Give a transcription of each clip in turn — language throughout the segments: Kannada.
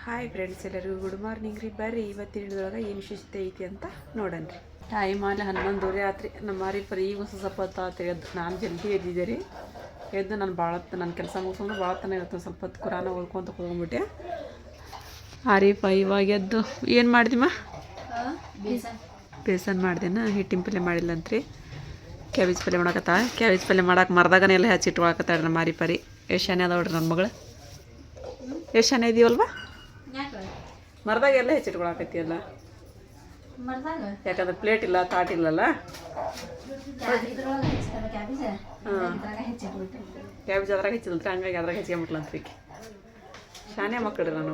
ಹಾಯ್ ಫ್ರೆಂಡ್ಸ್, ಎಲ್ಲರಿಗೂ ಗುಡ್ ಮಾರ್ನಿಂಗ್ ರೀ. ಬರ್ರಿ ಇವತ್ತಿನ ಹಿಡಿದೊಳಗೆ ಏನು ವಿಶೇಷತೆ ಐತಿ ಅಂತ ನೋಡೋಣ ರೀ. ಟೈಮ್ ಅಲ್ಲಿ 11:30 ಆತ್ರಿ. ನಮ್ಮ ಮಾರಿ ಪರಿ ಈಗ ಸ್ವಲ್ಪ ಹೊತ್ತು ಎದ್ದು ನಾನು ಜಲ್ದಿ ಎದ್ದಿದ್ದೆ ರೀ. ಎದ್ದು ನಾನು ನನ್ನ ಕೆಲಸ ಮುಗಿಸ್ಕೊಂಡು ಭಾಳತನ ಇವತ್ತು ಸ್ವಲ್ಪ ಹೊತ್ತು ಕುರಾನ ಓದ್ಕೊಂತ ಹೋಗ್ಬಿಟ್ಟೆ. ಆರೀಪ ಇವಾಗ ಎದ್ದು ಏನು ಮಾಡಿದಿಮ್ಮ? ಬೇಸನ್ ಮಾಡ್ದೇನ, ಹಿಟ್ಟಿನ ಪಲ್ಯ ಮಾಡಿಲ್ಲಂತ್ರಿ. ಕ್ಯಾಬೇಜ್ ಪಲ್ಯ ಮಾಡಕತ್ತ. ಕ್ಯಾಬೇಜ್ ಪಲ್ಯ ಮಾಡಕ್ಕೆ ಮರದಾಗನೆಲ್ಲ ಹಚ್ಚಿಟ್ಕೊಳಕತ್ತಾಳೆ ನಮ್ಮ ಮಾರಿ ಪರಿ. ಎಷ್ಟು ಶಾನೆ ಅದಾವ ನೋಡ್ರಿ ನನ್ನ ಮಗಳು. ಎಷ್ಟು ಶಾನೆ ಇದೀವಲ್ವಾ? ಮರದಾಗ ಎಲ್ಲ ಹೆಚ್ಚಿಟ್ಕೊಳಕತ್ತೀಯಲ್ಲ. ಯಾಕಂದ್ರೆ ಪ್ಲೇಟ್ ಇಲ್ಲ, ತಾಟ್ ಇಲ್ಲಲ್ಲ. ಕ್ಯಾಬೇಜ್ ಅದ್ರಾಗ ಹೆಚ್ಚಿಲ್ರಿ, ಹಂಗಾಗಿ ಅದ್ರಾಗ ಹೆಚ್ಚಿಕೊಂಬಿಟ್ಲಂತ್ರಿ. ಶಾನೆ ಮಕ್ಕಳ್ರಿ ನಾನು.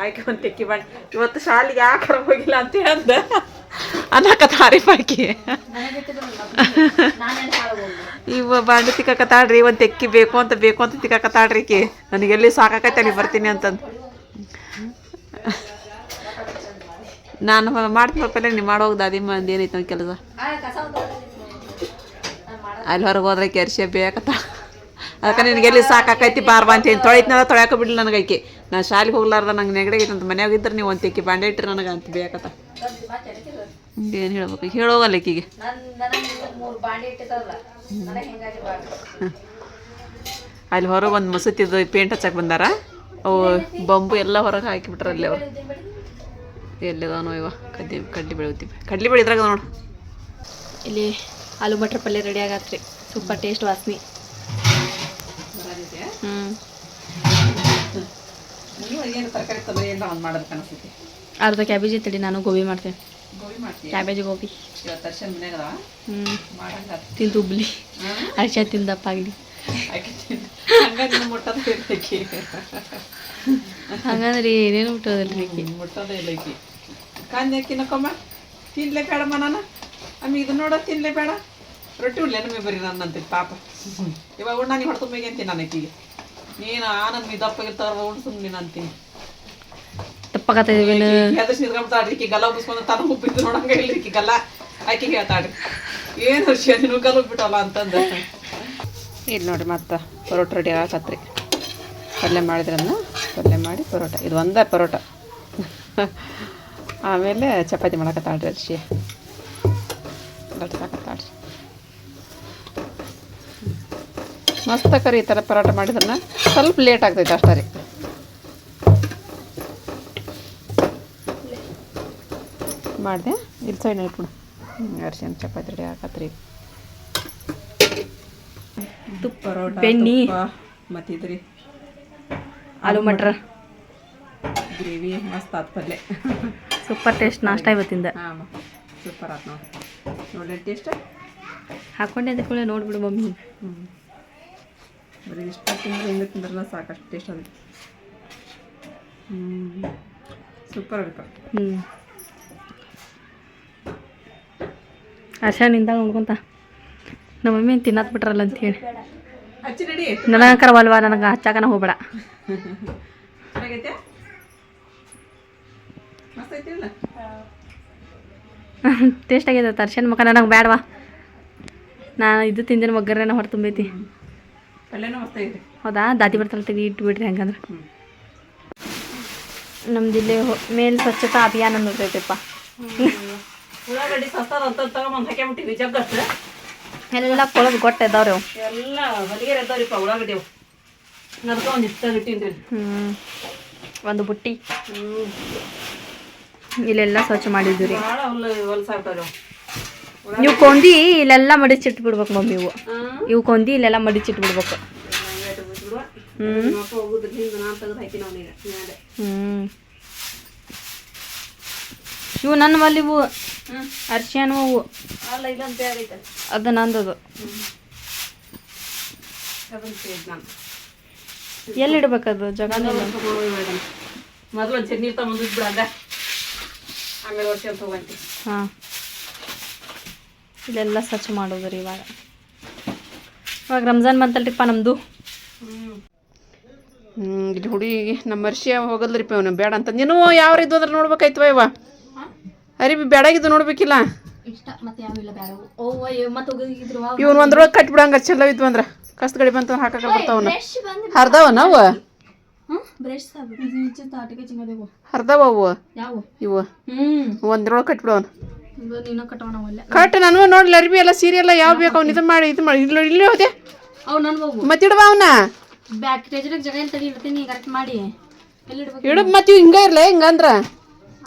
ಆಯ್ಕೆ ಒಂದು ತೆಕ್ಕಿ ಬಾಂಡ್ ಇವತ್ತು ಶಾಲೆಗೆ ಯಾಕೆ ಹೋಗಿಲ್ಲ ಅಂತ ಹೇಳ್ದ ಅನ್ನಕ ತಾರೀಫಾಕಿ. ಇವ ಬಾಂಡೆ ತಿಕ್ಕಕತ್ತಾಳ್ರಿ. ಒಂದು ತೆಕ್ಕಿ ಬೇಕು ಅಂತ ತಿಕ್ಕಕತ್ತಾಳ್ರಿ ಈಕಿ. ನನಗೆಲ್ಲಿ ಸಾಕಾಕೈತೆ ಅಲ್ಲಿ ಬರ್ತೀನಿ ಅಂತಂದು. ನಾನು ಮಾಡ್ತೀನಿ ಪಲ್ಯ, ನೀವು ಮಾಡೋಗ್ದು ಅದಿಮ್ಮ ಅಂದು ಏನೈತೆ ಒಂದು ಕೆಲಸ. ಅಲ್ಲಿ ಹೊರಗೆ ಹೋದ್ರೆ ಕೆರ್ಸಿ ಬೇಕತ್ತ. ಅದಕ್ಕೆ ನಿನಗೆಲ್ಲಿ ಸಾಕಾಕೈತಿ ಬಾರ್ಬಾ ಅಂತೇನು ತೊಳಿತ್ನಲ್ಲ, ತೊಳ್ಯಾಕ ಬಿಡಲಿ ನನಗೆ ಆಕೆ. ನಾನು ಶಾಲೆಗೆ ಹೋಗ್ಲಾರ್ದ ನಂಗೆ ನೆಗಡಿಗೈತೆ ಅಂತ ಮನ್ಯಾಗ ಇದ್ರೆ ನೀವು ಒಂದು ತೆಕ್ಕಿ ಬಾಂಡೆ ಇಟ್ರಿ ನನಗೆ ಅಂತ ಬೇಕತ್ತ. ಏನು ಹೇಳ್ಬೇಕು, ಹೇಳೋಗಲ್ಲ ಈಕಿಗೆ. ಅಲ್ಲಿ ಹೊರಗೆ ಒಂದು ಮಸೂತಿದ್ದು ಪೇಂಟ್ ಹಚ್ಚಕ್ಕೆ ಬಂದಾರ. ಅವು ಬಂಬು ಎಲ್ಲ ಹೊರಗೆ ಹಾಕಿಬಿಟ್ರೆ ಅಲ್ಲಿ ಅವ್ರು. ಎಲ್ಲಿದಾನೋ ಇವ ಕಡ್ಲಿ ಬೆಳಿತೀವಿ. ಕಡ್ಲಿ ಬೆಳೆ ಇದ್ರಾಗ ನೋಡು. ಇಲ್ಲಿ ಆಲೂ ಮಟ್ರ್ ಪಲ್ಯ ರೆಡಿ ಆಗತ್ರಿ. ಸೂಪರ್ ಟೇಸ್ಟ್ ವಾಸನೆ. ಅರ್ಧ ಕ್ಯಾಬೇಜ್ ಐತಡಿ, ನಾನು ಗೋಬಿ ಮಾಡ್ತೇನೆ. ಕ್ಯಾಬೇಜ್ ಗೋಬಿ ತಿಂದು ಉಬ್ಲಿ ಅರ್ಶ ತಿಂದಪ್ಪಾಗಲಿ. ಹಂಗಂದ್ರಿ ಏನೇನು ಮುಟ್ಟೋದಲ್ರಿ. ಮುಟ್ಟೋದೇ ಇಲ್ಲ ಈಕಿ. ಕಾಂದೆ ತಿನ್ನಕೊಮ್ಮ ತಿನ್ಲೇ ಬೇಡಮ್ಮ. ನಾನು ಅಮ್ಮಿ ಇದು ನೋಡೋ ತಿನ್ಲೇ ಬೇಡ. ರೊಟ್ಟಿ ಉಳ್ಳೆ ನಮಗೆ ಬರೀ ನನ್ನಂತೀನಿ ಪಾಪ. ಇವಾಗ ಉಣ್ಣ ನೀವು ಹೊಡ್ಕೊಂಬೇಗೆ ಅಂತೀನಿ ನಾನು ಈಕಿಗೆ. ನೀನು ಆನಂದ್ ದಪ್ಪಾಗಿರ್ತಾವ ಉಣ್ಣು ಸುಮ್ಮನೆ ನೀನು ಅಂತೀನಿ. ತಪ್ಪಾಗತ್ತಿದ್ವಿ ಹೆದರ್ಸಿ ನಿದ್ಕೊಂಬಿಡ್ತಾಳ್ರಿ ಈಕಿ. ಗಲ್ಲ ಉಬ್ಬಿಸ್ಕೊಂಡು ತಾನು ಉಬ್ಬಿದ್ದು ನೋಡಂಗ ಇಲ್ರಿ ಈಕಿ ಗಲ್ಲ. ಆಕೆ ಹೇಳ್ತಾಳ್ರಿ ಏನು ವರ್ಷ ನೀನು ಗಲ್ಲ ಉಬ್ಬಿಟ್ಟಲ್ಲ ಅಂತಂದು. ಇಲ್ಲಿ ನೋಡಿರಿ ಮತ್ತೆ ಪರೋಟ ರೆಡಿ ಆಗತ್ರಿ. ಪಲ್ಯ ಮಾಡಿದ್ರನ್ನ ಪಲ್ಯ ಮಾಡಿ ಪರೋಟ, ಇದು ಒಂದೇ ಪರೋಟ. ಆಮೇಲೆ ಚಪಾತಿ ಮಾಡಕತ್ತಾಳ್ರಿ ಅರ್ಶಿ ಲಟ್ಸಾಕತ್ತಾಳ್ರಿ. ಮಸ್ತ್ ಕರಿ ಈ ಥರ ಪರೋಟ ಮಾಡಿದ್ರನ್ನ ಸ್ವಲ್ಪ ಲೇಟ್ ಆಗ್ತೈತೆ ಅಷ್ಟೇ ರೀ. ಮಾಡಿದೆ ಇಲ್ಲಿ ಸೈಡ್ ಇಟ್ಬಿಡು. ಅರ್ಶಿನ ಚಪಾತಿ ರೆಡಿ ಹಾಕತ್ರಿ. ತುಪ್ಪ ಪರೋಟ, ಬೆಣ್ಣೆ ಮತ್ತಿದ್ರಿ ಆಲೂ ಮಟ್ರ ಗ್ರೇವಿ ಮಸ್ತ್ ಆತ್ ಪಲ್ಯ. ಸೂಪರ್ ಟೇಸ್ಟ್ ನಾಷ್ಟ ಇವತ್ತಿಂದ. ಹಾಂ ಸೂಪರ್ ಆತ್ ನೋಡಿ. ನೋಡಿ ಟೇಸ್ಟ್ ಹಾಕೊಂಡೆ ಅದಕ್ಕೆ ನೋಡ್ಬಿಡು ಮಮ್ಮಿ. ಬರೀ ಇಷ್ಟ ತಿಂದ್ರೆ ಹಿಂಗೆ ತಿಂದ್ರಲ್ಲ ಸಾಕಷ್ಟು ಟೇಸ್ಟ್ ಅದು. ಸೂಪರ್ ಆಗಬೇಕು. ಅರ್ಶ ನಿಂದಾಗ ನೋಡ್ಕೊಂತ ನಮ್ಮ ಮಮ್ಮಿ ತಿನ್ನತ್ ಬಿಟ್ರಲ್ಲ ಅಂತ ಹೇಳಿ ಹಚ್ಚಿ ರೆಡಿ. ನನಗೆ ಕರವಲ್ವಾ, ನನಗೆ ಹಚ್ಚಾಕನ ಹೋಗ್ಬೇಡ. ಚೆನ್ನಾಗೈತೆ, ಮಸ್ತ್ ಐತಿಲ್ಲ. ಟೇಸ್ಟ್ ಆಗೈತೆ. ಅರ್ಶನ್ ಮಕ್ಕ ನನಗೆ ಬೇಡವಾ, ನಾನು ಇದು ತಿಂದಿನ ಒಗ್ಗರಣೆನ ಹೊರ ತುಂಬೈತಿ. ಪಲ್ಯನೂ ಮಸ್ತ್ ಐತಿ. ಹೌದಾ, ದಾದಿ ಬರ್ತಾಳೆ ತೆಗಿ ಇಟ್ಬಿಡ್ರಿ. ಹಂಗಂದ್ರೆ ನಮ್ದು ಇಲ್ಲಿ ಮೇಲ್ ಸ್ವಚ್ಛತಾ ಅಭಿಯಾನ ನೋಡ್ತೈತೆಪ್ಪ. ಉಳ್ಳಾಗಡ್ಡಿ ಸಸ್ತದ ಅಂತ ತಗೊಂಬಂದು ಹಾಕ್ಯಾಬಿಟ್ಟಿವಿ ಜಗ್ಗಷ್ಟು. ಎಲ್ಲ ಕೊಳದು ಗೊಟ್ಟ ಇದ್ದಾವ್ರಿ ಅವು ಎಲ್ಲ ಹೊಲಿಗೆ ಇದ್ದಾವ್ರಿಪ್ಪ ಉಳ್ಳಾಗಡ್ಡಿ. ಅವು ಅದಕ್ಕೆ ಒಂದು ಇಟ್ಟಿನ್ರಿ. ಒಂದು ಬುಟ್ಟಿ ಇಲ್ಲೆಲ್ಲ ಸ್ವಚ್ಛ ಮಾಡಿದ್ವಿ ರೀ. ಭಾಳ ಹೊಲಸಾಗ್ತಾವ್ರಿ. ನೀವು ಕೊಂದಿ ಇಲ್ಲೆಲ್ಲ ಮಡಿಚಿಟ್ಬಿಡ್ಬೇಕು ಮಮ್ಮಿ. ಇವು ಕೊಂದಿ ಇಲ್ಲೆಲ್ಲ ಮಡಿಚಿಟ್ಬಿಡ್ಬೇಕು. ಇವು ನನ್ನ ಮಲ್ಲಿ ಇವು ಅರ್ಶಿಯನ್ ಹೂವು ಅದು ನಂದದು. ಎಲ್ಲಿಡ್ಬೇಕದು ಜಗನ ಮೊದಲು ಒಂದು ನೀರು ತಗೊಂಡು ಬಿಡಂದ, ಆಮೇಲೆ ವರ್ಷ ತಗೊಂತಿ. ಹಾಂ, ಇಲ್ಲೆಲ್ಲ ಸ್ವಚ್ಛ ಮಾಡೋದು ರೀ. ಇವಾಗ ರಂಜಾನ್ ಬಂತಲ್ರಿಪ್ಪ ನಮ್ಮದು. ಇಲ್ಲಿ ಹುಡುಗಿಗೆ ನಮ್ಮ ಅರ್ಶಿ ಹೋಗಲ್ರಿಪ್ಪ ಅವನು ಬೇಡ ಅಂತ. ನೀನು ಯಾವ ರೀತಿ ಅಂದ್ರೆ ನೋಡ್ಬೇಕಾಯ್ತವ ಇವ ಅರಿಬಿ ಬೇಡಾಗಿದ್ದು ನೋಡ್ಬೇಕಿಲ್ಲ. ಇವನು ಒಂದ್ರೊಳಗೆ ಕಟ್ಬಿಡಂಗ ಚಲೋ ಇದ್ವು ಅಂದ್ರೆ ಕಸ್ತ್ ಗಡಿ ಬಂತು ಹಾಕಕ್ಕೆ ಬರ್ತಾವನ. ಹರ್ದವ ನಾವು ಬ್ರಷ್ ತಾಟಿಗೆ ಚಿಂಗದೇವು ಅರ್ಧವ ಅವು ಯಾವ ಇವು ಒಂದ್ರೊಳಗೆ ಕಟ್ಬಿಡೋನು ನೀನು ಕಟ್ಟೋಣವಲ್ಲ ಕಟ್ ನಾನು ನೋಡ್ಲಿ ಅರ್ಬಿ ಎಲ್ಲ ಸೀರೆ ಎಲ್ಲ ಯಾವ ಬೇಕು ಅವ್ನು ಇದು ಮಾಡಿ ಇಲ್ಲಿ ಹೋದೆ ಅವು ನನ್ ಬಾಬು ಮತ್ತಿಡ್ಬಾ ಅವನ್ನ ಬ್ಯಾಕ್ ಟೇಜರಿಗೆ ಜಾಗ ಎಲ್ಲಿ ತಡಿ ಇಡ್ತೀನಿ ಕರೆಕ್ಟ್ ಮಾಡಿ ಎಲ್ಲಿ ಇಡ್ಬೇಕು ಇಡದ್ ಮತ್ತೆ ಇವ್ ಹಿಂಗ ಇರ್ಲ ಹಿಂಗಂದ್ರ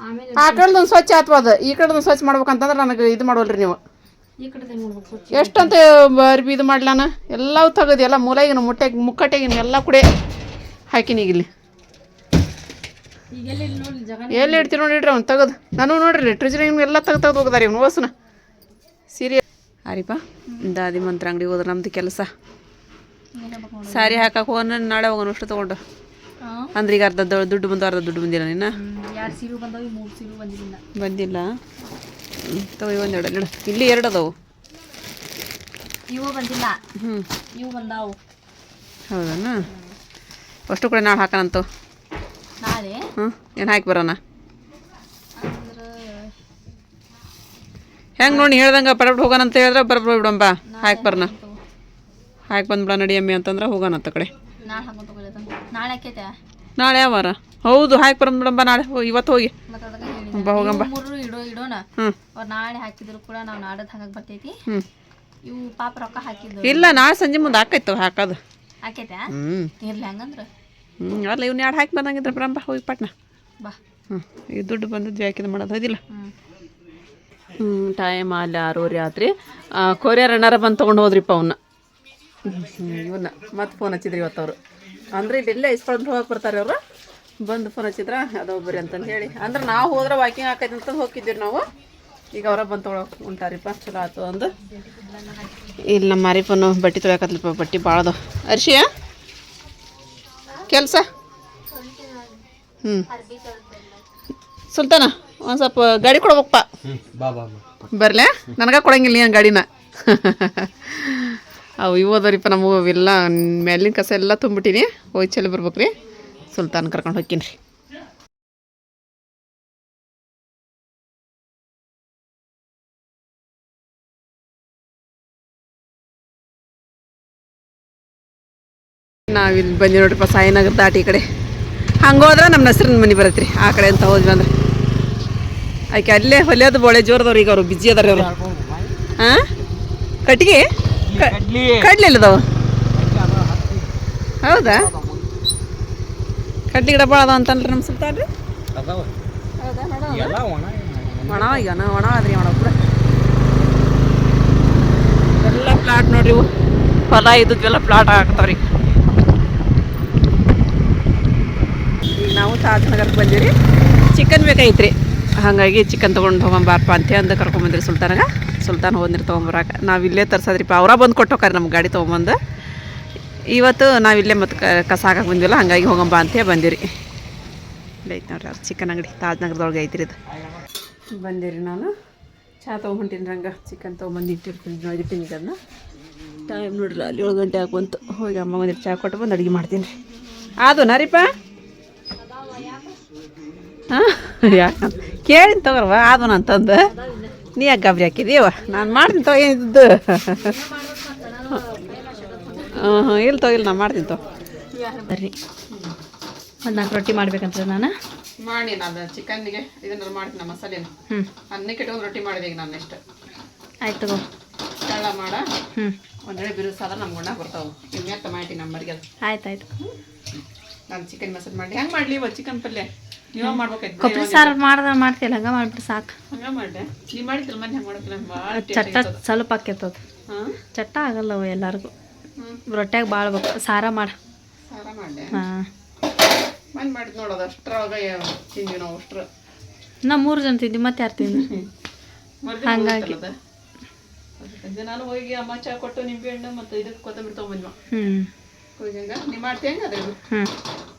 ಆಮೇಲೆ ಆ ಕಡೆದೊಂದು ಸ್ವಚ್ಛ ಆತ್ವದ ಈ ಕಡೆದೊಂದು ಸ್ವಚ್ಛ ಮಾಡ್ಬೇಕಂತಂದ್ರೆ ನನಗೆ ಇದು ಮಾಡೋಲ್ರಿ ನೀವು ಈ ಕಡೆ ನೋಡ್ಬೇಕು ಎಷ್ಟಂತ ಅರ್ಬಿ ಇದು ಮಾಡ್ಲಾನ ಎಲ್ಲವೂ ತೆಗದು ಎಲ್ಲ ಮೂಲೆಗಿನ ಮುಕ್ಕಟ್ಟೆಗಿನ ಎಲ್ಲ ಕುಡೆ ಹಾಕಿನಿ ಈಗ ಇಲ್ಲಿ ಈಗೆಲ್ಲ ಇಲ್ಲಿ ನೋಡಿ ಜಾಗ ಎಲ್ಲಿ ಇಡ್ತೀವಿ ನೋಡಿಡ್ರಿ ಅವ್ನು ತೆಗದು ನಾನು ನೋಡ್ರಿ ಟ್ರೆಜರಿಂಗ್ ಎಲ್ಲ ತೆಗ್ದು ಹೋಗದಾರಿ ಇವ್ನು ಓಸನ ಸೀರೆ ಆರಿಪಾ ದಾದಿ ಮಂತ್ರ ಅಂಗಡಿ ಹೋದ್ರೆ ನಮ್ದು ಕೆಲಸ ಸಾರಿ ಹಾಕಕ್ಕೆ ಹೋಗೋಣ ನಾಳೆ ಹೋಗೋಣ ಅಷ್ಟು ತೊಗೊಂಡು ಅಂದ್ರೆ ಈಗ ಅರ್ಧ ದುಡ್ಡು ಬಂದು ಅರ್ಧ ದುಡ್ಡು ಬಂದಿಲ್ಲ ನಿನ್ನ 2 ಸೀರೆ ಬಂದವು 3 ಸೀರೆ ಬಂದಿಲ್ಲ ತಗೋ ಒಂದೆರಡು ಇಡು ಇಲ್ಲಿ 2 ಅದಾವು ಇವು ಬಂದಿಲ್ಲ ಇವು ಬಂದಾವು ಹೌದಾ ಅಷ್ಟು ಕೂಡ ನಾಳೆ ಹಾಕೋಣಂತ ನಾಳೆ ಏನು ಹಾಕಿ ಬರೋಣ ಹೆಂಗೆ ನೋಡಿ ಹೇಳ್ದಂಗೆ ಬರಬಿಟ್ಟು ಹೋಗೋಣ ಅಂತ ಹೇಳಿದ್ರೆ ಬರಬ್ರು ಬಿಡಂಬ ಹಾಕಿ ಬರೋಣ ಹಾಕಿ ಬಂದ್ಬಿಡ ನಡಿ ಅಮ್ಮಿ ಅಂತಂದ್ರೆ ಹೋಗೋಣ ಅಂತ ಕಡೆ ನಾಳೆ ಹಾಕೊಂಡು ನಾಳೆ ಹಾಕೈತೆ ನಾಳೆ ಯಾವ ವಾರ ಹೌದು ಹಾಕಿ ಬರಂಬಿಡಂಬ ನಾಳೆ ಇವತ್ತು ಹೋಗಿ ಹೋಗಂಬ ಇಡೋಣ ಅವ್ರು ನಾಳೆ ಹಾಕಿದ್ರು ಕೂಡ ನಾವು ನಾಡದ್ ಹಾಕಕ್ ಬರ್ತೈತಿ ಇವು ಪಾಪ ರೊಕ್ಕ ಹಾಕಿದ್ರು ಇಲ್ಲ ನಾಳೆ ಸಂಜೆ ಮುಂದೆ ಹಾಕೈತವ ಹಾಕೋದು ಹಾಕೈತೆ ಇರ್ಲಿ ಹಂಗಂದ್ರ ಅಲ್ಲ ಇವ್ನ 2 ಹಾಕಿ ಬಂದಂಗಿದ್ರೆ ಬರಂಬ ಹೋಗಿ ಪಟ್ನ ಬಾ ಈ ದುಡ್ಡು ಬಂದದ್ದು ಯಾಕಿದು ಮಾಡೋದು ಹೋದಿಲ್ಲ ಟೈಮ್ ಅಲ್ಲಿ 6:30 ರಾತ್ರಿ ಕೊರಿಯರ್ ಅಣ್ಣಾರ ಬಂದು ತೊಗೊಂಡು ಹೋದ್ರಿಪ್ಪ ಅವನ್ನ ಇವನ್ನ ಮತ್ತೆ ಫೋನ್ ಹಚ್ಚಿದ್ರಿ ಇವತ್ತು ಅವರು ಅಂದ್ರೆ ಇಲ್ಲೆಲ್ಲ ಇಸ್ಕೊಂಡು ಹೋಗಕ್ಕೆ ಬರ್ತಾರೆ ಅವರು ಬಂದು ಫೋನ್ ಹಚ್ಚಿದ್ರ ಅದು ಒಬ್ಬರಿ ಅಂತಂದು ಹೇಳಿ ಅಂದ್ರೆ ನಾವು ಹೋದ್ರೆ ವಾಕಿಂಗ್ ಹಾಕೈತೆ ಅಂತ ಹೋಗಿದ್ವಿ ನಾವು ಈಗ ಅವರ ಬಂದು ತೊಗೊಳಕ್ಕೆ ಉಂಟಾರಿಪ್ಪ ಚಲೋ ಆಯ್ತು ಒಂದು ಇಲ್ಲಿ ನಮ್ಮ ಮಾರಿಪನ್ನು ಬಟ್ಟೆ ತೊಗೊಳಕತ್ಲಿಪ್ಪ ಬಟ್ಟೆ ಭಾಳದು ಅರ್ಶಿಯ ಕೆಲಸ ಸುಲ್ತಾನ ಒಂದು ಸ್ವಲ್ಪ ಗಾಡಿ ಕೊಡ್ಬೇಕಪ್ಪ ಬರ್ಲೆ ನನಗೆ ಕೊಡಂಗಿಲ್ಲ ನೀನು ಗಾಡಿನ ಅವು ಇವು ಅದಾರಿಪ್ಪ ನಮಗೂ ಎಲ್ಲ ಮೇಲಿನ ಕಸ ಎಲ್ಲ ತುಂಬಿಟ್ಟಿನಿ ಹೋಗಿ ಚಲಿ ಬರ್ಬೇಕು ರೀ ಸುಲ್ತಾನ್ ಕರ್ಕೊಂಡು ಹೋಗ್ತೀನಿ ರೀ ನಾವಿಲ್ಲಿ ಬಂದಿ ನೋಡ್ರಿಪ್ಪ ಸಾಯಿನಗರ ದಾಟಿ ಈ ಕಡೆ ಹಂಗೆ ಹೋದ್ರೆ ನಮ್ಮ ಹೆಸ್ರಿನ ಮನೆ ಬರತ್ತೆ ರೀ ಆ ಕಡೆ ಅಂತ ಹೋದ್ವಿ ಅಂದ್ರೆ ಆಕೆ ಅಲ್ಲೇ ಹೊಲಿಯೋದು ಬೋಳೆ ಜೋರದವ್ರು ಈಗ ಅವರು ಬಿಜಿ ಅದಾರೆ ಅವರು ಹಾಂ ಕಟ್ಟಿಗೆ ಕಡ್ಲಿ ಇಲ್ಲದವ ಹೌದಾ ಕಡ್ಲಿ ಗಿಡ ಭಾಳ ಅದಾವ ಅಂತಲ್ರಿ ನಮ್ಮ ಸುಲ್ತಾನ್ ರೀ ಒಣ ಈಗ ಒಣ ಆದ್ರಿ ಒಣ ಕೂಡ ಎಲ್ಲ ಪ್ಲಾಟ್ ನೋಡ್ರಿ ಇವು ಹೊಲ ಇದ್ದೆಲ್ಲ ಪ್ಲಾಟ್ ಹಾಕ್ತಾವ್ರಿ ಈಗ ನಾವು ತಾಜನಗರಕ್ಕೆ ಬಂದೀವಿ ಚಿಕನ್ ಬೇಕಾಗಿತ್ರಿ ಹಾಗಾಗಿ ಚಿಕನ್ ತೊಗೊಂಡು ಹೋಗಂಬಾರಪ್ಪ ಅಂತ ಅಂದು ಕರ್ಕೊಂಬಂದ್ರಿ ಸುಲ್ತಾನಾಗ ಸುಲ್ತಾನ್ ಹೋದ್ರಿ ತೊಗೊಂಬರಾಕ ನಾವು ಇಲ್ಲೇ ತರ್ಸದ್ರಿಪ್ಪ ಅವರ ಬಂದು ಕೊಟ್ಟು ಹೋಗಾರೆ ನಮ್ಮ ಗಾಡಿ ತೊಗೊಂಬಂದು ಇವತ್ತು ನಾವಿಲ್ಲೇ ಮತ್ತು ಕಸ ಹಾಕಕ್ಕೆ ಬಂದಿಲ್ಲ ಹಾಗಾಗಿ ಹೋಗಂಬ ಅಂತೇ ಬಂದಿರಿ ಇಲ್ಲ ಐತೆ ನೋಡ್ರಿ ಅವ್ರು ಚಿಕನ್ ಅಂಗಡಿ ತಾಜ್ನಗರದೊಳಗೆ ಐತ್ರಿ ಇದು ಬಂದಿರಿ ನಾನು ಚಹಾ ತೊಗೊಂಬಂಟೀನಿ ರಂಗ ಚಿಕನ್ ತೊಗೊಂಬಂದು ಇಟ್ಟಿರ್ತೀನಿ ಅದನ್ನ ಟೈಮ್ ನೋಡ್ರಿ ಅಲ್ಲಿ 7 ಗಂಟೆ ಹಾಕುವಂತು ಹೋಗಿ ಅಮ್ಮ ಬಂದಿರಿ ಚಹಾ ಕೊಟ್ಟು ಬಂದು ಅಡುಗೆ ಮಾಡ್ತೀನಿ ರೀ ಅದು ನರಿಪ್ಪ ಹಾಂ ಯಾಕೆ ಕೇಳಿನ ತಗೋರ್ವ ಆದನ ಅಂತಂದು ನೀ ಯಾಕೆ ಗಾಬರಿ ಹಾಕಿದೀವ ನಾನು ಮಾಡ್ತೀನಿ ತಗೋ ಏನಿದ್ದು ಹಾಂ ಇಲ್ಲ ತಗೋ ಇಲ್ಲ ನಾನು ಮಾಡ್ತೀನಿ ತಗೋ ಬರ್ರಿ ಒಂದು 4 ರೊಟ್ಟಿ ಮಾಡ್ಬೇಕಂತ ನಾನು ಮಾಡಿ ನಾನು ಚಿಕನ್ನಿಗೆ ಇದನ್ನ ಮಾಡ್ತೀನಿ ಮಸಾಲೆನ ಅನ್ನಕ್ಕೆ ಇಟ್ಕೊಂಡು ರೊಟ್ಟಿ ಮಾಡಿದೆ ಈಗ ನಾನು ಇಷ್ಟ ಆಯ್ತು ತಗೋ ತೆಳ್ಳ ಮಾಡ ಒಂದೆರಡು ಬಿರುಸಾದ್ರೆ ನಮ್ಮ ಗುಣ ಬರ್ತಾವೆ ಇನ್ಮೇಲೆ ಟೊಮ್ಯಾಟಿ ನಂಬರ್ಗೆ ಆಯ್ತಾಯ್ತು ನಾನು ಚಿಕನ್ ಮಸಾಲೆ ಮಾಡಿ ಹೆಂಗೆ ಮಾಡಲಿ ಇವ ಚಿಕನ್ ಪಲ್ಯ ನೀವೇ ಮಾಡ್ಬೇಕಾಯ್ತು ಕೊಬ್ಬರಿ ಸಾರು ಮಾಡ್ತೀಯಲ್ಲ ಹಂಗೆ ಮಾಡ್ಬಿಟ್ಟು ಸಾಕು ಹಂಗೆ ಮಾಡಿದೆ ನೀವು ಮಾಡಿದ್ರಲ್ಲ ಮನೆ ಹೆಂಗೆ ಮಾಡೋಕ್ಕಿಲ್ಲ ಭಾಳ ಚಟ್ಟ ಸ್ವಲ್ಪ ಆಕೈತದ ಚಟ್ಟ ಆಗಲ್ಲವು ಎಲ್ಲರಿಗೂ ರೊಟ್ಯಾಗ ಭಾಳ ಬೇಕು ಸಾರ ಮಾಡ ಸಾರ ಮಾಡಿದೆ ಹಾಂ ಮನೆ ಮಾಡಿದ್ ನೋಡೋದು ಅಷ್ಟರೊಳಗೆ ತಿಂದ್ವಿ ನಾವು ಅಷ್ಟ್ರ ನಾವು 3 ಜನ ತಿಂದ್ವಿ ಮತ್ತೆ ಯಾರು ತಿಂದ್ವಿ ಹಂಗಾಗಿ ನಾನು ಹೋಗಿ ಅಮ್ಮ ಚಾ ಕೊಟ್ಟು ನಿಂಬೆ ಹಣ್ಣು ಮತ್ತು ಇದಕ್ಕೆ ಕೊತ್ತಂಬರಿ ತೊಗೊಂಬಂದ್ವ ನೀವು ಮಾಡ್ತೀವಿ ಹೆಂಗೆ ಅದೇ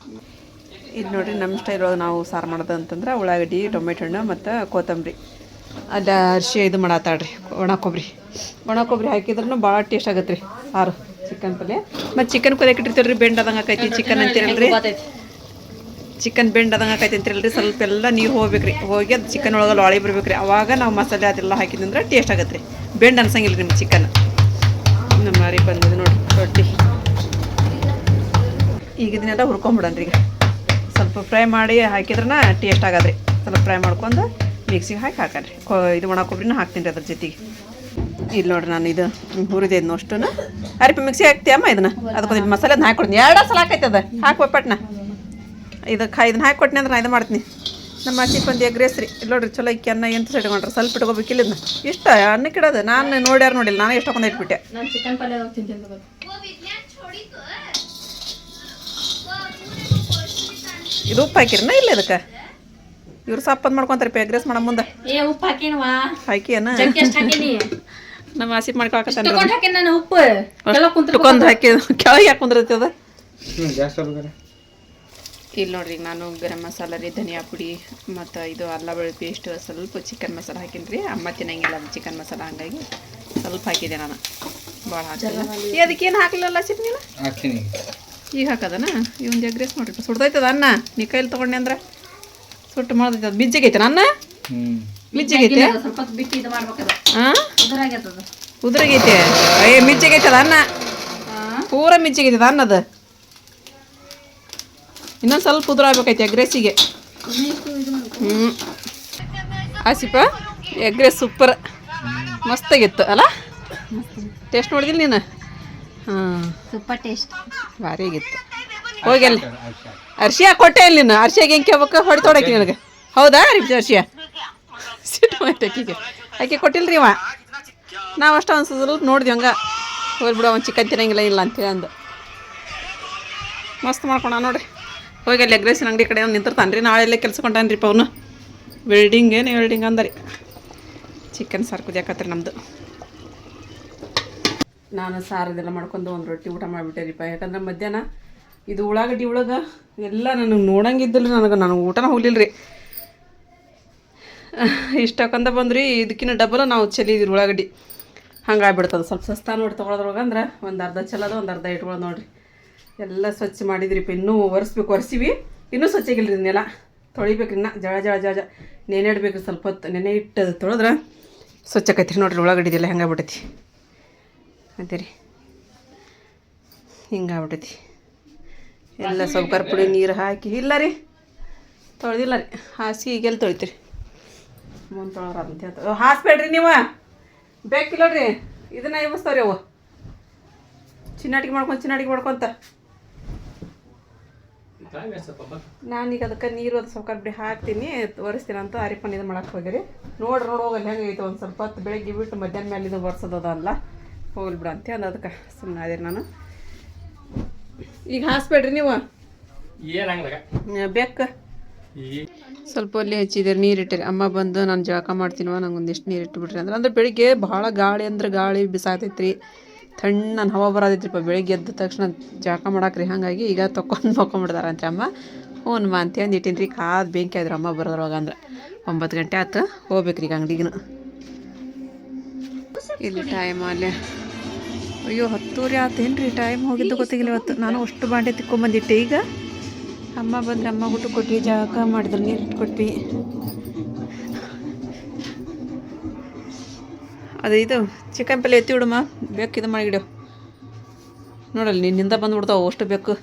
ಇದು ನೋಡಿರಿ ನಮ್ಮ ಸ್ಟೈಲ್ ಒಳಗೆ ನಾವು ಸಾರು ಮಾಡೋದು ಅಂತಂದ್ರೆ ಉಳ್ಳಾಗಡ್ಡಿ ಟೊಮೆಟೊ ಹಣ್ಣು ಮತ್ತು ಕೊತ್ತಂಬರಿ ಅದು ಅರಿಶಿ ಇದು ಮಾಡತ್ತಾಳ್ರಿ ಒಣ ಕೊಬ್ಬರಿ ಹಾಕಿದ್ರೂ ಭಾಳ ಟೇಸ್ಟ್ ಆಗತ್ತೆ ರೀ ಸಾರು ಚಿಕನ್ ಪಲ್ಯ ಮತ್ತು ಚಿಕನ್ ಕುದಿಯಕ್ಕೆ ಇಟ್ಟಿರ್ತೀವಿ ರೀ ಬೆಂಡ್ ಆದಂಗೆ ಆಕೈತಿ ಚಿಕನ್ ಅಂತೀರಲ್ರಿ ಚಿಕನ್ ಬೆಂಡ್ ಆದಂಗೆ ಆಕೈತಿ ಅಂತೀರಲ್ರಿ ಸ್ವಲ್ಪ ಎಲ್ಲ ನೀರು ಹೋಗ್ಬೇಕ್ರಿ ಹೋಗಿ ಅದು ಚಿಕನ್ ಒಳಗೆ ಲಾಳಿ ಬರ್ಬೇಕ್ರಿ ಅವಾಗ ನಾವು ಮಸಾಲೆ ಅದೆಲ್ಲ ಹಾಕಿದಂದ್ರೆ ಟೇಸ್ಟ್ ಆಗತ್ತೆ ರೀ ಬೆಂಡ್ ಅನ್ಸಂಗಿಲ್ಲ ರೀ ನಿಮ್ಮ ಚಿಕನ್ ನಮ್ಮ ಮಾರಿ ಬಂದಿದೆ ನೋಡಿ ರೊಟ್ಟಿ ಈಗ ಇದನ್ನೆಲ್ಲ ಹುರ್ಕೊಂಬಿಡನ್ರಿ ಈಗ ಸ್ವಲ್ಪ ಫ್ರೈ ಮಾಡಿ ಹಾಕಿದ್ರನ ಟೇಸ್ಟ್ ಆಗದ್ರಿ. ಸ್ವಲ್ಪ ಫ್ರೈ ಮಾಡ್ಕೊಂಡು ಮಿಕ್ಸಿಗೆ ಹಾಕಲ್ರಿ. ಇದು ಒಣ ಕೊಬ್ಬರಿನ ಹಾಕ್ತೀನಿ ರೀ ಅದ್ರ ಜೊತೆಗೆ. ಇಲ್ಲಿ ನೋಡ್ರಿ ನಾನು ಇದು ಹುರಿದೆ ಇದನ್ನ ಅಷ್ಟು ಅರಿಪ ಮಿಕ್ಸಿ ಹಾಕ್ತೀಯಮ್ಮ ಇದನ್ನ ಅದಕ್ಕೊಂದು ಮಸಾಲೆ ಅದನ್ನ ಹಾಕ್ಕೊಡ್ತೀನಿ. 2 ಸಲ ಹಾಕೈತದ ಹಾಕ್ಬೇಪಟ್ನ ಇದನ್ನ ಹಾಕ್ಕೊಟ್ನಿ ಅಂದ್ರೆ ನಾನು ಇದು ಮಾಡ್ತೀನಿ. ನಮ್ಮ ಅಚ್ಚಿಪ್ಪಂದು ಎಗ್ ರೈಸ್ ರೀ. ಇಲ್ಲಿ ನೋಡ್ರಿ ಚಲೋ ಇಕ್ಕಿ ಅನ್ನ ಎಂತ ಇಟ್ಕೊಂಡ್ರೆ ಸ್ವಲ್ಪ ಇಟ್ಕೋಬೇಕಿಲ್ಲ ಇದನ್ನ ಇಷ್ಟ ಅನ್ನಕ್ಕೆ ಇಡೋದು. ನಾನು ನೋಡ್ಯಾರ ನೋಡಿಲ್ಲ, ನಾನೇ ಎಷ್ಟೊಂದು ಇಟ್ಬಿಟ್ಟೆ. ಇದು ಉಪ್ಪು ಹಾಕಿರನ ಇಲ್ಲ ಇದಕ್ಕೆ? ಇವ್ರು ಸಪ್ಪಂದು ಮಾಡ್ಕೊಂತಾರೆ ಎಗ್ ರೈಸ್ ಮಾಡೋ ಮುಂದೆ ಹಾಕಿ ಅನ್ನ ನಮ್ಮ ಆಸಿಪ್ ಮಾಡ್ಕೊಳಕತ್ತಾನ ಉಪ್ಪು ಹಾಕಿ ಕೆಳಗೆ ಯಾಕೆ ಕುಂದಿರ್ತದ. ಇಲ್ಲಿ ನೋಡ್ರಿ ನಾನು ಗರಂ ಮಸಾಲ ರೀ, ಧನಿಯಾ ಪುಡಿ ಮತ್ತು ಇದು ಅಲ್ಲ ಬೆಳ್ಳುಳ್ಳಿ ಪೇಸ್ಟ್, ಸ್ವಲ್ಪ ಚಿಕನ್ ಮಸಾಲ ಹಾಕಿನಿ ರೀ. ಅಮ್ಮ ತಿನ್ನಂಗಿಲ್ಲ ಅದು ಚಿಕನ್ ಮಸಾಲ, ಹಂಗಾಗಿ ಸ್ವಲ್ಪ ಹಾಕಿದೆ ನಾನು, ಭಾಳ ಹಾಕಿಲ್ಲ. ಅದಕ್ಕೇನು ಹಾಕ್ಲಿಲ್ಲ ಸಿಪ್ ನೀನು ಈಗ ಹಾಕದನ. ಇವಂದು ಎಗ್ ರೈಸ್ ನೋಡ್ರಿ ಸುಡ್ದೈತದ ಅನ್ನ. ನೀ ಕೈಲಿ ತೊಗೊಂಡೆ ಅಂದ್ರೆ ಸುಟ್ಟು ಮಾಡ್ದೈತೆ. ಅದು ಮಿಜ್ಜಿಗೈತೆ ನನ್ನ ಮಿಜ್ಜಿಗೈತೆ ಹಾಂ ಉದ್ರಾಗೈತೆ. ಮಿಜ್ಜಿಗೈತದ ಅನ್ನ, ಪೂರ ಮಿಜ್ಜಿಗೈತದ ಅನ್ನದ. ಇನ್ನೊಂದು ಸ್ವಲ್ಪ ಉದುರು ಆಗ್ಬೇಕೈತೆ ಎಗ್ ರೈಸಿಗೆ. ಆಸಿಪ ಎಗ್ ರೈಸ್ ಸೂಪರ್ ಮಸ್ತಾಗಿತ್ತು ಅಲ್ಲ? ಟೇಸ್ಟ್ ನೋಡಿದಿಲ್ಲ ನೀನು? ಹಾಂ ಸೂಪರ್ ಟೇಸ್ಟ್ ಭಾರಿ ಆಗಿತ್ತು. ಹೋಗಲ್ಲ ಅರ್ಶಿಯ ಕೊಟ್ಟೆ ಇಲ್ಲ ನೀನು. ಅರ್ಶಿಯಾಗೆ ಹೆಂಗೆ ಕೇಳ್ಬೇಕು ಹೊಡಿ ತೊಡಕಿ ನನಗೆ. ಹೌದಾ ಅರ್ಶಿಯ ಸಿಟ್ಟು ಆಕಿಗೆ ಆಕೆ ಕೊಟ್ಟಿಲ್ರಿ ಅವ. ನಾವು ಅಷ್ಟು ಒಂದು ಸ್ವಲ್ಪ ನೋಡಿದ್ವಿ ಹಂಗೆ ಹೋಗ್ಬಿಡು ಅವ್ನು ಚಿಕನ್ ತಿನ್ನಂಗಿಲ್ಲ ಇಲ್ಲ ಅಂತೇಳಿ ಅಂದು ಮಸ್ತ್ ಮಾಡ್ಕೊಳ ನೋಡ್ರಿ. ಹೋಗಿ ಅಲ್ಲಿ ಎಗ್ ರೈಸಿನ ಅಂಗಡಿ ಕಡೆ ನಿಂತಿರ್ತಾನೆ ರೀ. ನಾಳೆಲ್ಲೇ ಕೆಲಸ ಕೊಂಟಾನ್ರಿಪ್ಪ ಅವನು. ವೆಲ್ಡಿಂಗ್ ಏನು ವೆಲ್ಡಿಂಗ್ ಅಂದರಿ. ಚಿಕನ್ ಸಾರು ಕುದಿಯಾಕತ್ರಿ ನಮ್ಮದು. ನಾನು ಸಾರದೆಲ್ಲ ಮಾಡ್ಕೊಂಡು ಒಂದು ರೊಟ್ಟಿ ಊಟ ಮಾಡಿಬಿಟ್ಟೆ ರೀಪ್ಪ. ಯಾಕಂದ್ರೆ ಮಧ್ಯಾಹ್ನ ಇದು ಉಳ್ಳಾಗಡ್ಡಿ ಒಳಗೆ ಎಲ್ಲ ನನಗೆ ನೋಡಂಗಿದ್ದಿಲ್ಲ ರೀ. ನನಗೆ ಊಟನ ಹೋಗ್ಲಿಲ್ಲ ರೀ. ಇಷ್ಟಕ್ಕಂದ ಬಂದ್ರಿ ಇದಕ್ಕಿಂತ ಡಬಲ್ ನಾವು ಚೆಲ್ಲಿದ್ರಿ ಉಳ್ಳಾಗಡ್ಡಿ. ಹಂಗೆ ಆಗ್ಬಿಡ್ತದೆ. ಸ್ವಲ್ಪ ಸಸ್ತಾ ನೋಡಿ ತೊಗೊಳೋದ್ರೊಳಗೆ ಅಂದ್ರೆ ಒಂದು ಅರ್ಧ ಚೆಲ್ಲೋದು ಒಂದು ಅರ್ಧ ಇಟ್ಕೊಳ್ಳೋದು ನೋಡಿರಿ. ಎಲ್ಲ ಸ್ವಚ್ಛ ಮಾಡಿದ್ರಿಪ್ಪ. ಇನ್ನೂ ಒರೆಸ್ತೀವಿ. ಇನ್ನೂ ಸ್ವಚ್ಛಾಗಿಲ್ಲ ರೀ. ಇದನ್ನೆಲ್ಲ ತೊಳಿಬೇಕು. ಇನ್ನು ಜಳ ಜಳ ಜಳ ಜಳ ನೆನೆ ಇಡಬೇಕು. ಸ್ವಲ್ಪ ಹೊತ್ತು ನೆನೆ ಇಟ್ಟು ತೊಳೆದ್ರೆ ಸ್ವಚ್ಛಕೈತಿ ನೋಡಿರಿ. ಉಳ್ಳಾಗಡ್ಡಿದೆಲ್ಲ ಹೆಂಗೆ ಆಗ್ಬಿಟ್ಟೈತಿ ಅಂತೀರಿ. ಹಿಂಗೆ ಆಗ್ಬಿಟ್ಟೈತಿ. ಎಲ್ಲ ಸ್ವಲ್ಪ ಪುಡಿ ನೀರು ಹಾಕಿ ಇಲ್ಲ ರೀ ತೊಳೆದಿಲ್ಲ ರೀ. ಹಾಸಿ ಈಗೆಲ್ಲ ತೊಳಿತೀರಿ. ಮುಂದೆ ತೊಳೋರು ಅಂತ ಹೇಳ್ತಾರೆ. ಹಾಸ್ಬೇಡ್ರಿ ನೀವು ಬೇಕಿಲ್ಲ ರೀ. ಇದನ್ನ ಎಬ್ಬಿಸ್ತಾವ್ರಿ ಅವು ಚಿನ್ನಾಟಿಗೆ ಮಾಡ್ಕೊತ. ನಾನೀಗ ಅದಕ್ಕೆ ನೀರು ಅದು ಸ್ವಲ್ಪ ಪುಡಿ ಹಾಕ್ತೀನಿ ಒರೆಸ್ತೀನಿ ಅಂತ ಅರಿಪನ್ ಇದು ಮಾಡಕ್ಕೆ ಹೋಗಿರಿ. ನೋಡಿ ಹೋಗಲ್ಲ ಹೆಂಗೆ ಐತೆ. ಒಂದು ಸ್ವಲ್ಪ ಹೊತ್ತು ಬೆಳಗ್ಗೆ ಬಿಟ್ಟು ಮಧ್ಯಾಹ್ನ ಮೇಲೆ ಇದು ಒರೆಸೋದಲ್ಲ ಹೋಗ್ಲಿ ಬಿಡ ಅಂತ ಅಂದು ಅದಕ್ಕೆ ಸುಮ್ಮನೆ ಅದೇ ನಾನು. ಈಗ ಹಾಸ್ಬೇಡ್ರಿ ನೀವು ಬೇಕು. ಸ್ವಲ್ಪ ಒಲೆ ಹಚ್ಚಿದ್ದೀರಿ, ನೀರು ಇಟ್ಟಿರಿ. ಅಮ್ಮ ಬಂದು ನಾನು ಜಳಕ ಮಾಡ್ತೀನವ ನಂಗೆ ಒಂದಿಷ್ಟು ನೀರು ಇಟ್ಟುಬಿಟ್ರಿ ಅಂದ್ರೆ ಬೆಳಿಗ್ಗೆ ಭಾಳ ಗಾಳಿ ಅಂದ್ರೆ ಗಾಳಿ ಬಿಸಾತೈತೆ ರೀ. ತಣ್ಣನ ಹವಾ ಬರೋದೈತ್ರಿಪ್ಪ ಬೆಳಿಗ್ಗೆ ಎದ್ದ ತಕ್ಷಣ ಜಳಕ ಮಾಡಾಕ್ರಿ. ಹಾಗಾಗಿ ಈಗ ತೊಗೊಂಡು ಮಕ್ಕೊಂಬಿಡ್ದಾರಂತೆ ಅಮ್ಮ. ಹ್ಞೂ ಅಂತ ಅಂದು ಇಟ್ಟಿನಿ ರೀ. ಕಾದು ಬೆಂಕಿ ಆದ್ರೆ ಅಮ್ಮ ಬರೋದ್ರೊಳಗೆ ಅಂದ್ರೆ 9 ಗಂಟೆ ಆಯ್ತು. ಹೋಗ್ಬೇಕ್ರಿ ಈಗ ಅಂಗಡಿಗೂ. ಇಲ್ಲಿ ಟೈಮ್ ಅಲ್ಲೇ ಅಯ್ಯೋ 10 ಆತೇನು ರೀ. ಟೈಮ್ ಹೋಗಿದ್ದು ಗೊತ್ತಿಲ್ಲ ಇವತ್ತು. ನಾನು ಅಷ್ಟು ಬಾಂಡೆ ತಿಕ್ಕೊಂಬಂದಿಟ್ಟೆ. ಈಗ ಅಮ್ಮ ಬಂದ್ರೆ ಅಮ್ಮ ಊಟ ಕೊಟ್ಟು ಜಳಕ ಮಾಡಿದ್ರು, ನೀರು ಇಟ್ಕೊಟ್ವಿ. ಅದು ಇದು ಚಿಕನ್ ಪಲ್ಯ ಎತ್ತಿ ಬಿಡಮ್ಮ. ಬೇಕು ಇದು ಮಾಡಿಬಿಡು ನೋಡಲ್ಲ. ನಿನ್ನಿಂದ ಬಂದುಬಿಡ್ತಾವೆ ಅಷ್ಟು ಬೇಕು.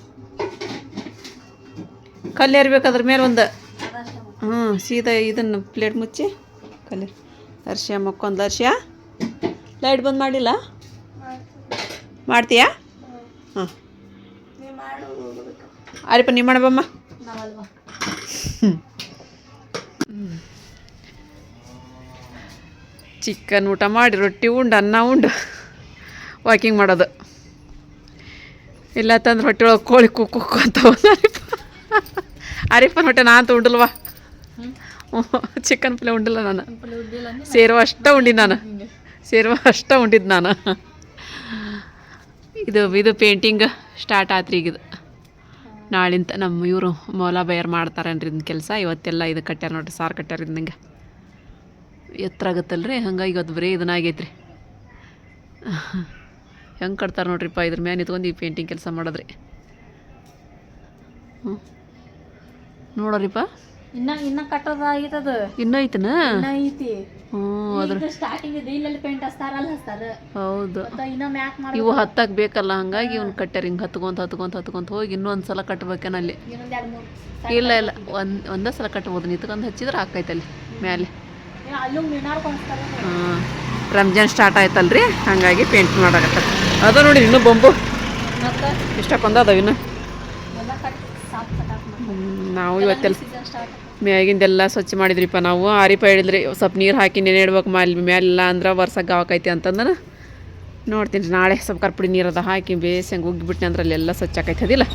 ಕಲ್ಲು ಏರ್ಬೇಕು ಅದ್ರ ಮೇಲೆ ಒಂದು. ಸೀದಾ ಇದನ್ನು ಪ್ಲೇಟ್ ಮುಚ್ಚಿ ಕಲ್ಲು ಅರ್ಶಿಯ ಮಕ್ಕೊಂದು. ಅರ್ಶಿಯ ಲೈಟ್ ಬಂದು ಮಾಡಿಲ್ಲ ಮಾಡ್ತೀಯಾ? ಹಾಂ ಅರಿಪ ನೀವು ಮಾಡಬಮ್ಮ. ಚಿಕನ್ ಊಟ ಮಾಡಿ ರೊಟ್ಟಿ ಉಂಡು ಅನ್ನ ಉಂಡು ವಾಕಿಂಗ್ ಮಾಡೋದು. ಇಲ್ಲ ತಂದ್ರೆ ಹೊಟ್ಟೆ ಒಳಗೆ ಕೋಳಿ ಕುಕ್ಕು ಅಂತ ಅರಿಪನ ಹೊಟ್ಟೆ ನಾ ಅಂತ ಉಂಡಲ್ವಾ. ಚಿಕನ್ ಪಲ್ಯ ಉಂಡಿಲ್ಲ ನಾನು. ಸೇರುವ ಅಷ್ಟೇ ಉಂಡಿದ್ದು ನಾನು. ಉಂಡಿದ್ದು ನಾನು. ಇದು ಪೇಂಟಿಂಗ್ ಸ್ಟಾರ್ಟ್ ಆತ್ರಿ ಈಗಿದು. ನಾಳಿಂದ ನಮ್ಮ ಇವರು ಮೌಲ ಬೈಯರ್ ಮಾಡ್ತಾರನ್ರಿ ಇದನ್ನ ಕೆಲಸ. ಇವತ್ತೆಲ್ಲ ಇದು ಕಟ್ಟ್ಯಾರ ನೋಡ್ರಿ. ಸಾರು ಕಟ್ಟ್ಯಾರ ಇದ್ದಂಗೆ ಎತ್ತರ ಆಗತ್ತಲ್ರಿ. ಹಂಗಾಗಿ ಇವತ್ತು ಬರೀ ಇದನ್ನ ಆಗೈತ್ರಿ. ಹೆಂಗೆ ಕಟ್ತಾರೆ ನೋಡ್ರಿಪ್ಪ. ಇದ್ರ ಮ್ಯಾಲೆ ನಿಂತ್ಕೊಂಡು ಈ ಪೇಂಟಿಂಗ್ ಕೆಲಸ ಮಾಡೋದ್ರಿ. ನೋಡೋರಿಪ್ಪ ಇನ್ನ ಕಟ್ಟೋದ ಆಗೈತದ ಇನ್ನೂ ಐತನ ಇನ್ನ ಐತಿ ಹ್ಞೂ ಅದ್ರ ಸ್ಟಾರ್ಟಿಂಗ್ ಇಲ್ಲೆಲ್ಲಿ ಪೇಂಟ್ ಹಚ್ತಾರ ಹೌದು ಇನ್ನ ಮ್ಯಾಕ್ ಮಾಡಿ ಇವು ಹತ್ತಕ್ಕೆ ಬೇಕಲ್ಲ ಹಂಗಾಗಿ ಇವ್ನು ಕಟ್ಟ್ಯಾರ ಹಿಂಗೆ ಹತ್ಕೊಂತ ಹೋಗಿ ಇನ್ನೊಂದು ಸಲ ಕಟ್ಬೇಕೇನ ಅಲ್ಲಿ ಇನ್ನೊಂದ್ 2-3 ಇಲ್ಲ ಒಂದೇ ಸಲ ಕಟ್ಬೋದು ನಿತ್ಕೊಂಡು ಹಚ್ಚಿದ್ರೆ ಆಕೈತೆ ಅಲ್ಲಿ ಮೇಲೆ ಅಲ್ಲೂ ಮಿನಾರ್ ಕೊಂಡ್ಸ್ತಾರ ಹಾಂ ರಂಜಾನ್ ಸ್ಟಾರ್ಟ್ ಆಯ್ತಲ್ರಿ ಹಾಗಾಗಿ ಪೇಂಟ್ ಮಾಡಾಕತ್ತಾರ ಅದ ನೋಡಿ ಇನ್ನೂ ಬೊಂಬು ಮತ್ತೆ ಇಷ್ಟಕ್ಕೊಂದು ಅದಾವ ಇನ್ನು ಎಲ್ಲ ಕಟ್ ಸಾಫ್ ಕಟಾಕ್ ನಾವು ಇವತ್ತೆಲ್ಲ ಸೀಸನ್ ಸ್ಟಾರ್ಟ್ ಮ್ಯಾಗಿಂದೆಲ್ಲ ಸ್ವಚ್ಛ ಮಾಡಿದ್ರಿಪ್ಪ ನಾವು ಆರಿಪ ಹೇಳಿದ್ರಿ ಸ್ವಲ್ಪ ನೀರು ಹಾಕಿ ನೆನೆ ಇಡ್ಬೇಕು ಮೇಲೆಲ್ಲ ಅಂದ್ರೆ ವರ್ಷಕ್ಕೆ ಆಕೈತಿ ಅಂತಂದ್ರೆ ನೋಡ್ತೀನಿ ರೀ ನಾಳೆ ಸ್ವಲ್ಪ ಕರ್ಪುಡಿ ನೀರದ ಹಾಕಿ ಬೇಸ್ ಹೆಂಗೆ ಉಗ್ಗಿಬಿಟ್ನಿ ಅಂದ್ರೆ ಅಲ್ಲೆಲ್ಲ ಸ್ವಚ್ಛ ಆಕೈತೆ ಅದಿಲ್ಲ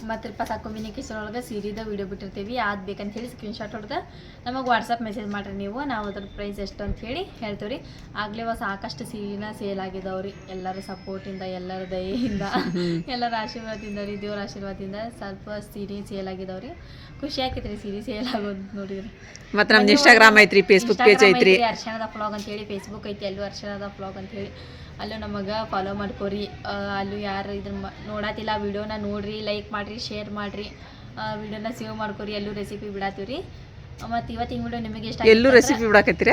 ಮತ್ತು ಸಾಕು ಕಮ್ಯುನಿಕೇಶನ್ ಒಳಗೆ ಸೀರಿದ ವಿಡಿಯೋ ಬಿಟ್ಟಿರ್ತೀವಿ ಅದು ಬೇಕಂತ ಹೇಳಿ ಸ್ಕ್ರೀನ್ಶಾಟ್ ಹೊಡೆದು ನಮಗೆ ವಾಟ್ಸಪ್ ಮೆಸೇಜ್ ಮಾಡಿರಿ ನೀವು ನಾವು ಅದ್ರ ಪ್ರೈಸ್ ಎಷ್ಟು ಅಂತ ಹೇಳಿ ಹೇಳ್ತೀವಿ ರೀ ಆಗಲೇ ಸಾಕಷ್ಟು ಸೀರೆನ ಸೇಲ್ ಆಗಿದಾವ್ರಿ ಎಲ್ಲರ ಸಪೋರ್ಟಿಂದ ಎಲ್ಲರ ದಯೆಯಿಂದ ಎಲ್ಲರ ಆಶೀರ್ವಾದದಿಂದ ರೀ ದೇವ್ರ ಆಶೀರ್ವಾದದಿಂದ ಸ್ವಲ್ಪ ಸೀರೆ ಸೇಲ್ ಆಗಿದಾವ್ರಿ ಖುಷಿ ಆಕೈತೆ ರೀ ಸೀರೆ ಸೇಲ್ ಆಗೋದು ನೋಡಿದ್ರಿ ಮತ್ತು ನಮ್ದು ಇನ್ಸ್ಟಾಗ್ರಾಮ್ ಐತ್ರಿ ಫೇಸ್ಬುಕ್ ಪೇಜ್ ಐತ್ರಿ ಅರ್ಶನದ ಫ್ಲಾಗ್ ಅಂತ ಹೇಳಿ ಫೇಸ್ಬುಕ್ ಐತಿ ಅಲ್ಲೂ ಅರ್ಶನದ ಫ್ಲಾಗ್ ಅಂತ ಹೇಳಿ ಅಲ್ಲೂ ನಮಗೆ ಫಾಲೋ ಮಾಡ್ಕೊರಿ ಅಲ್ಲೂ ಯಾರು ಇದನ್ನ ನೋಡತ್ತಿಲ್ಲ ವಿಡಿಯೋನ ನೋಡ್ರಿ ಲೈಕ್ ಮಾಡಿರಿ ಶೇರ್ ಮಾಡಿರಿ ವಿಡಿಯೋನ ಸೇವ್ ಮಾಡ್ಕೊರಿ ಎಲ್ಲೂ ರೆಸಿಪಿ ಬಿಡತ್ತೀವಿ ರೀ ಮತ್ತು ಇವತ್ತಿನ ವಿಡಿಯೋ ನಿಮಗೆ ಇಷ್ಟ ಎಲ್ಲೂ ರೆಸಿಪಿ ಬಿಡಾಕತ್ತೀರ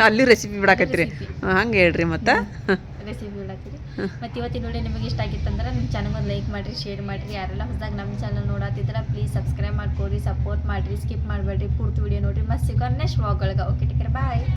ಅಲ್ಲೂ ರೆಸಿಪಿ ಬಿಡಾಕತ್ತೀರಿ ಹಂಗೆ ಹೇಳ್ರಿ ಮತ್ತು ರೆಸಿಪಿ ಬಿಡತ್ತೀರಿ ಮತ್ತು ಇವತ್ತಿನ ವಿಡಿಯೋ ನಿಮಗೆ ಇಷ್ಟ ಆಗಿತ್ತಂದ್ರೆ ನಿಮ್ಮ ಚಾನಲ್ಗೆ ಲೈಕ್ ಮಾಡಿರಿ ಶೇರ್ ಮಾಡಿರಿ ಯಾರೆಲ್ಲ ಹೊಸದಾಗಿ ನಮ್ಮ ಚಾನಲ್ ನೋಡತ್ತಿದ್ರೆ ಪ್ಲೀಸ್ ಸಬ್ಸ್ಕ್ರೈಬ್ ಮಾಡ್ಕೊರಿ ಸಪೋರ್ಟ್ ಮಾಡಿರಿ ಸ್ಕಿಪ್ ಮಾಡಬೇಡ್ರಿ ಪೂರ್ತಿ ವಿಡಿಯೋ ನೋಡಿರಿ ಮತ್ತು ಸಿಗೋಣ ನೆಕ್ಸ್ಟ್ ವ್ಲಾಗ್ ಒಳಗೆ ಓಕೆ ಟೇಕ್ ಕೇರ್ ಬಾಯ್